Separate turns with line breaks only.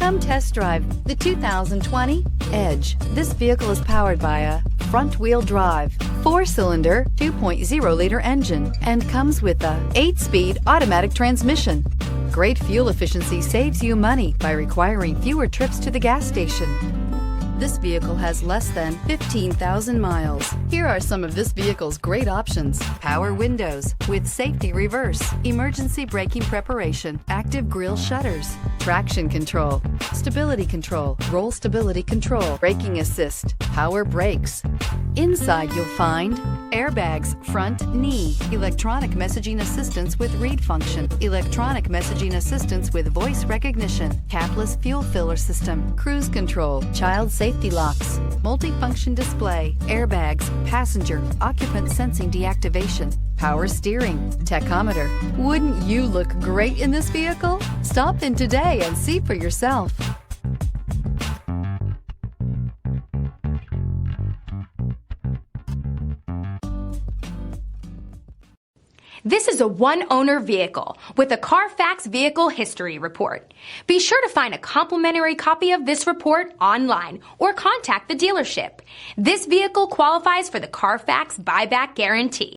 Come test drive the 2020 Edge. This vehicle is powered by a front-wheel drive, 4-cylinder, 2.0-liter engine, and comes with a 8-speed automatic transmission. Great fuel efficiency saves you money by requiring fewer trips to the gas station. This vehicle has less than 15,000 miles. Here are some of this vehicle's great options: power windows with safety reverse, emergency braking preparation, active grille shutters, traction control, stability control, roll stability control, braking assist, power brakes. Inside you'll find airbags, front knee, electronic messaging assistance with read function, electronic messaging assistance with voice recognition, capless fuel filler system, cruise control, child safety locks, multifunction display, airbags, passenger, occupant sensing deactivation, power steering, tachometer. Wouldn't you look great in this vehicle? Stop in today and see for yourself.
This is a one-owner vehicle with a Carfax Vehicle History Report. Be sure to find a complimentary copy of this report online or contact the dealership. This vehicle qualifies for the Carfax Buyback Guarantee.